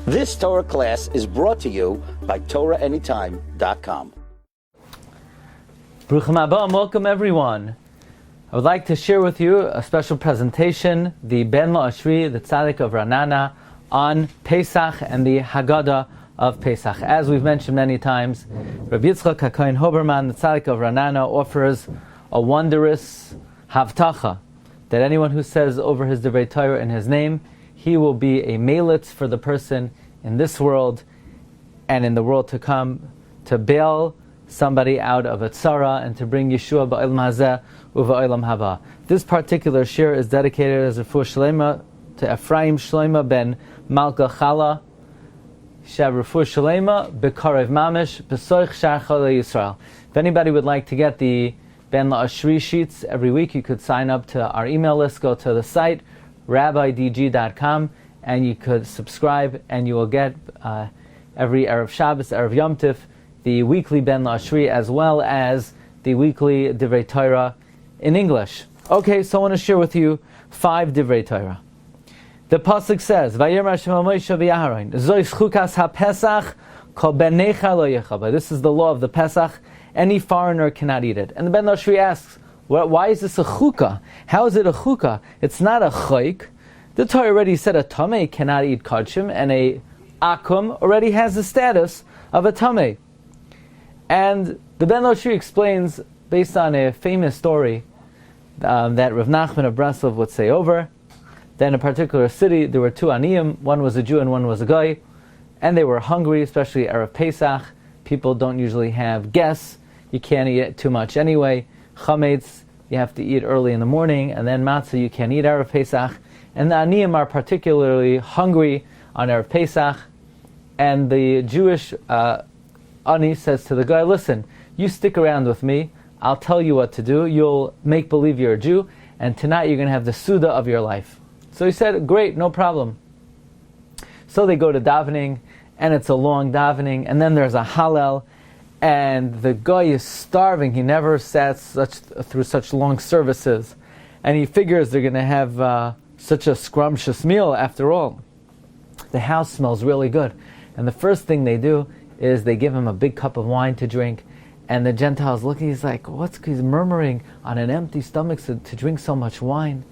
This Torah class is brought to you by TorahAnytime.com. Bruchim haba, welcome everyone. I would like to share with you a special presentation, the Ben La'ashri, the Tzaddik of Ra'anana, on Pesach and the Haggada of Pesach. As we've mentioned many times, Rabbi Yitzchak HaKohen Hoberman, the Tzaddik of Ra'anana, offers a wondrous havtacha that anyone who says over his Divrei Torah in his name, he will be a melitz for the person in this world and in the world to come, to bail somebody out of a tzara and to bring Yeshua ba'olam hazeh u'ba'olam haba. This particular shir is dedicated as a refuah shlema to Ephraim Shloima ben Malka Chala, Shav refuah shlema b'karev mamish b'soich shar chalei Yisrael. If anybody would like to get the Ben La'ashri sheets every week, you could sign up to our email list, go to the site rabbidg.com, and you could subscribe, and you will get every Erev Shabbos, Erev Yom Tif, the weekly Ben La'ashri, as well as the weekly Divrei Torah in English. Okay, so I want to share with you 5 Divrei Torah. The pasuk says, "Vayomer Hashem el Moshe v'Aharon, zois chukas haPesach kol benecha lo yechaba." This is the law of the Pesach. Any foreigner cannot eat it. And the Ben La'ashri asks, why is this a chukah? How is it a chukah? It's not a chayk. The Torah already said a tameh cannot eat kodshim, and a akum already has the status of a tameh. And the Ben La'ashri explains, based on a famous story that Rav Nachman of Breslov would say over, that in a particular city there were 2 aniyim, one was a Jew and one was a guy, and they were hungry, especially Erev Pesach. People don't usually have guests. You can't eat too much anyway. Chametz, you have to eat early in the morning, and then matzah you can't eat Erev Pesach. And the aniyim are particularly hungry on Erev Pesach. And the Jewish ani says to the guy, "Listen, you stick around with me. I'll tell you what to do. You'll make believe you're a Jew, and tonight you're going to have the Suda of your life." So he said, "Great, no problem." So they go to davening, and it's a long davening, and then there's a Hallel, and the guy is starving. He never sat through such long services, and he figures they're going to have such a scrumptious meal after all. The house smells really good, and the first thing they do is they give him a big cup of wine to drink, and the Gentile's looking, he's like, he's murmuring on an empty stomach to drink so much wine.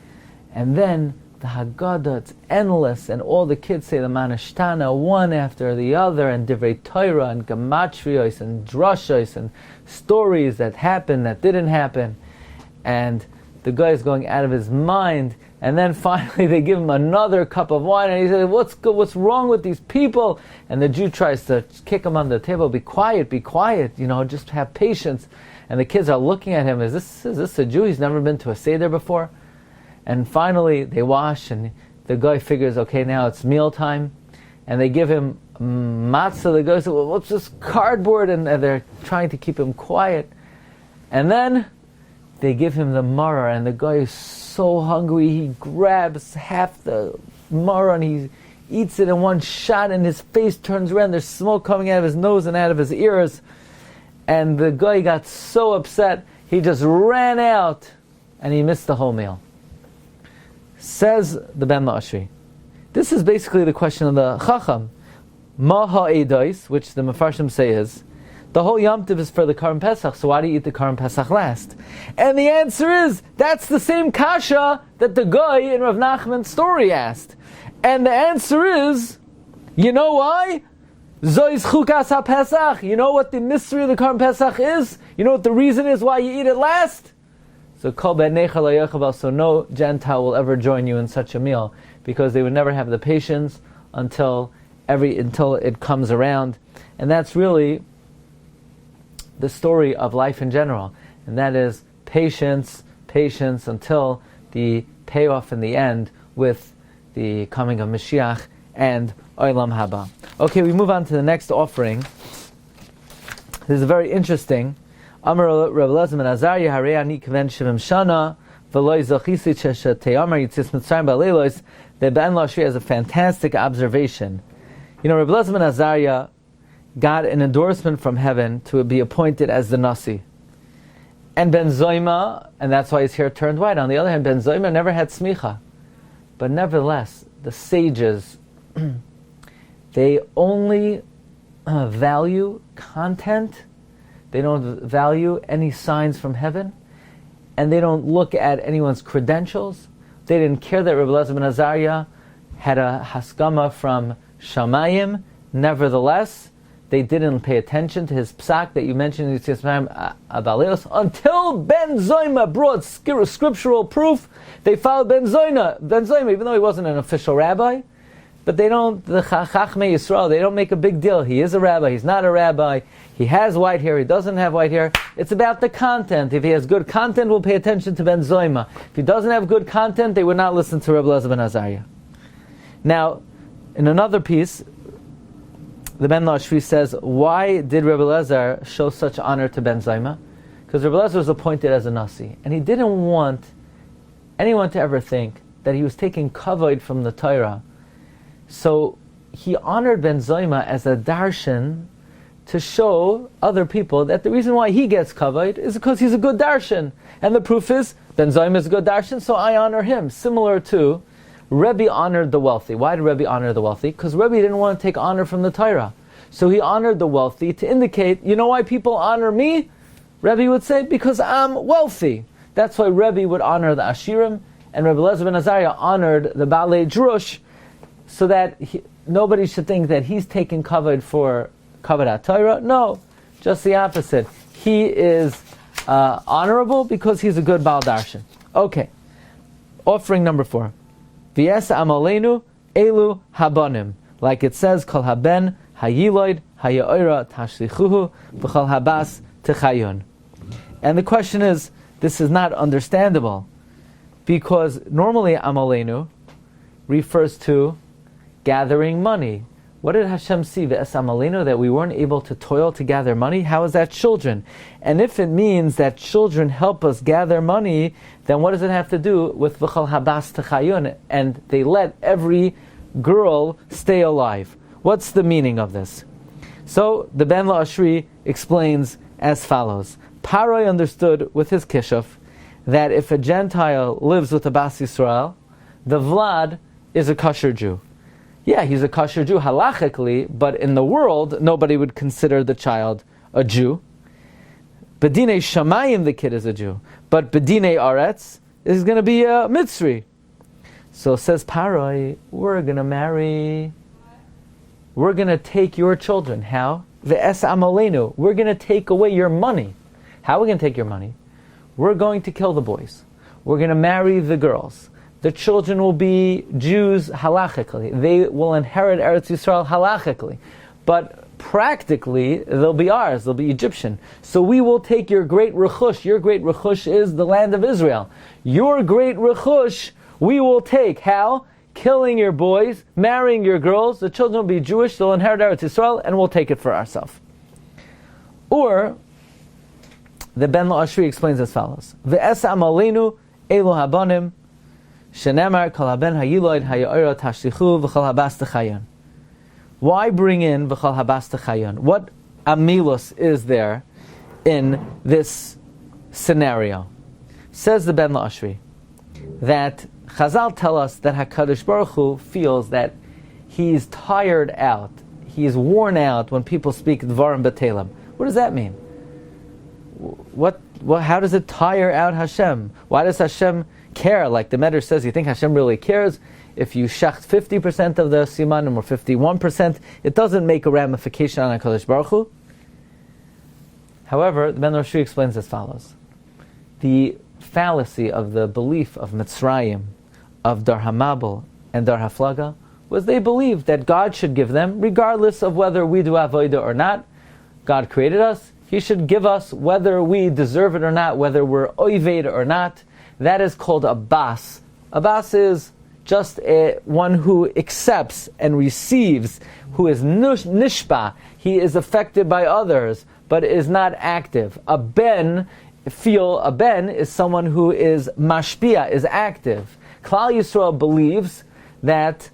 And then the Haggada, it's endless, and all the kids say the Manashtana one after the other, and Divrei Torah, and Gematrios, and Drashos, and stories that happened, that didn't happen. And the guy is going out of his mind, and then finally they give him another cup of wine, and he says, what's wrong with these people? And the Jew tries to kick him under the table, be quiet, just have patience. And the kids are looking at him, is this a Jew? He's never been to a Seder before? And finally they wash, and the guy figures, okay, now it's mealtime, and they give him matzah. The guy says, well, what's this cardboard? And they're trying to keep him quiet. And then they give him the maror, and the guy is so hungry, he grabs half the maror and he eats it in one shot, and his face turns red, there's smoke coming out of his nose and out of his ears. And the guy got so upset, he just ran out, and he missed the whole meal. Says the Ben La'ashri, this is basically the question of the Chacham. Ma ha'edos, which the Mefarshim say is, the whole Yom Tov is for the Karm Pesach, so why do you eat the Karm Pesach last? And the answer is, that's the same kasha that the guy in Rav Nachman's story asked. And the answer is, you know why? Zois chukas ha-Pesach. You know what the mystery of the Karm Pesach is? You know what the reason is why you eat it last? So kol benecha lo yechaval, so no Gentile will ever join you in such a meal, because they would never have the patience until it comes around. And that's really the story of life in general, and that is patience until the payoff in the end with the coming of Mashiach and Olam Haba. Okay, we move on to the next offering. This is very interesting. Amar Rav Elazar ben Azariah, Harei ani kven 70 shana v'lo zachisi she'teyamar yitzis Mitzrayim ba'leilos. The Ben La'ashri has a fantastic observation. You know, Rav Elazar ben Azariah got an endorsement from heaven to be appointed as the Nasi. And Ben Zoima, and that's why his hair turned white. On the other hand, Ben Zoima never had smicha. But nevertheless, the sages, They only value content. They don't value any signs from heaven. And they don't look at anyone's credentials. They didn't care that Rabbi Elazar ben Azariah had a haskama from Shamayim. Nevertheless, they didn't pay attention to his psak that you mentioned in Yitzchak Abaleos until Ben Zoyma brought scriptural proof. They followed Ben Zoyma, even though he wasn't an official rabbi. But they don't, the Chachmei Yisrael, they don't make a big deal. He is a rabbi, he's not a rabbi, he has white hair, he doesn't have white hair. It's about the content. If he has good content, we'll pay attention to Ben Zoyma. If he doesn't have good content, they would not listen to Rabbi Elazar ben Azariah. Now, in another piece, the Ben Ashri says, why did Rabbi Elazar show such honor to Ben Zoyma? Because Rabbi Elazar was appointed as a Nasi, and he didn't want anyone to ever think that he was taking kavod from the Torah. So he honored Ben Zoyma as a darshan to show other people that the reason why he gets kavod is because he's a good darshan. And the proof is, Ben Zoyma is a good darshan, so I honor him. Similar to, Rabbi honored the wealthy. Why did Rabbi honor the wealthy? Because Rabbi didn't want to take honor from the Torah. So he honored the wealthy to indicate, you know why people honor me? Rabbi would say, because I'm wealthy. That's why Rabbi would honor the Ashirim, and Rabbi Elazar ben Azariah honored the Baalei Drush, so that nobody should think that he's taking kavod for kavod HaTorah. No, just the opposite. He is honorable because he's a good Baal Darshan. Okay, offering number 4. V'yes amalenu elu habanim. Like it says, kol haben hayiloid hayaoira tashlichuhu v'chol habas techayun. And the question is, this is not understandable, because normally amalenu refers to gathering money. What did Hashem see? V'es amalenu, that we weren't able to toil to gather money? How is that children? And if it means that children help us gather money, then what does it have to do with v'chol habas techayun? And they let every girl stay alive. What's the meaning of this? So the Ben La'ashri explains as follows. Paroi understood with his kishuf that if a Gentile lives with a Bas Yisrael, the Vlad is a kosher Jew. Yeah, he's a kosher Jew halachically, but in the world, nobody would consider the child a Jew. B'dinei Shamayim, the kid is a Jew. But B'dinei Aretz is going to be a Mitzri. So says Paroi, we're going to take your children. How? V'es amalenu. We're going to take away your money. How are we going to take your money? We're going to kill the boys. We're going to marry the girls. The children will be Jews halachically. They will inherit Eretz Yisrael halachically. But practically, they'll be ours. They'll be Egyptian. So we will take your great rechush. Your great rechush is the land of Israel. Your great rechush we will take. How? Killing your boys, marrying your girls. The children will be Jewish. They'll inherit Eretz Yisrael, and we'll take it for ourselves. Or, the Ben La'ashri explains as follows. V'es amalenu elu habanim shenemar kol haben hayiloid hayaoira tashlichu v'chol habas techayon. Why bring in v'chol habas techayon? What amilus is there in this scenario? Says the Ben La'ashri that Chazal tell us that HaKadosh Baruch Hu feels that he's tired out, he's worn out when people speak Dvarim B'Telem. What does that mean? How does it tire out Hashem? Why does Hashem care? Like the Medrash says, you think Hashem really cares? If you shacht 50% of the simanim or 51%, it doesn't make a ramification on HaKadosh Baruch Hu. However, the Ben Roshi explains as follows. The fallacy of the belief of Mitzrayim, of Dar HaMabel and Dar HaFlaga, was they believed that God should give them, regardless of whether we do avodah or not. God created us. He should give us whether we deserve it or not, whether we're oived or not. That is called a bas. A bas is just one who accepts and receives, who is nishpa. He is affected by others, but is not active. A ben is someone who is mashpia, is active. Klal Yisrael believes that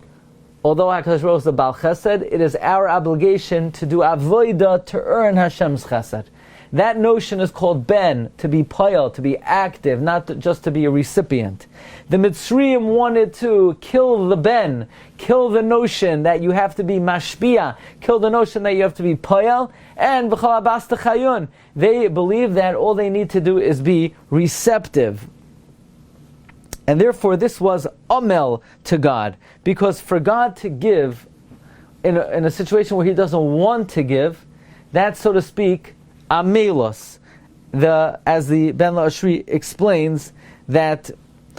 although HaKadosh Baruch Hu is a Baal Chesed, it is our obligation to do avodah to earn Hashem's Chesed. That notion is called ben, to be poyel, to be active, not just to be a recipient. The Mitzrayim wanted to kill the ben, kill the notion that you have to be mashpia, kill the notion that you have to be poyel, and v'chol habas techayun. They believe that all they need to do is be receptive. And therefore this was amel to God, because for God to give in a situation where He doesn't want to give, that's, so to speak, amelos. As the Ben La'ashri explains, that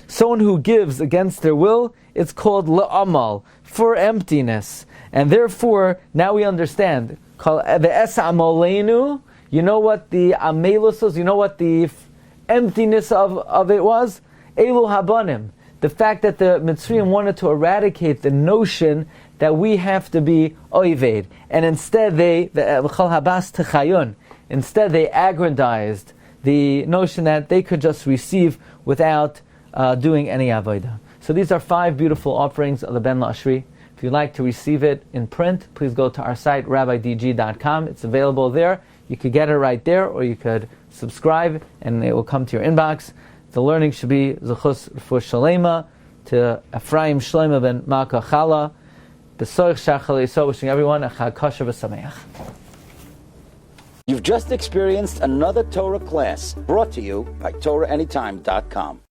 someone who gives against their will, it's called la'amal, for emptiness. And therefore, now we understand, the es amalenu, you know what the amelos was, you know what the emptiness of it was? Elu habanim. The fact that the Mitzrayim wanted to eradicate the notion that we have to be oived, and instead they aggrandized the notion that they could just receive without doing any avodah. So these are 5 beautiful offerings of the Ben La'ashri. If you'd like to receive it in print, please go to our site, rabbidg.com. It's available there. You could get it right there, or you could subscribe and it will come to your inbox. The learning should be Zechus Refuah Shalema to Ephraim Shlema ben Malka Chala. B'sorich Shachal Yisrael, wishing everyone a Chag Kosher v'Sameach. You've just experienced another Torah class brought to you by TorahAnytime.com.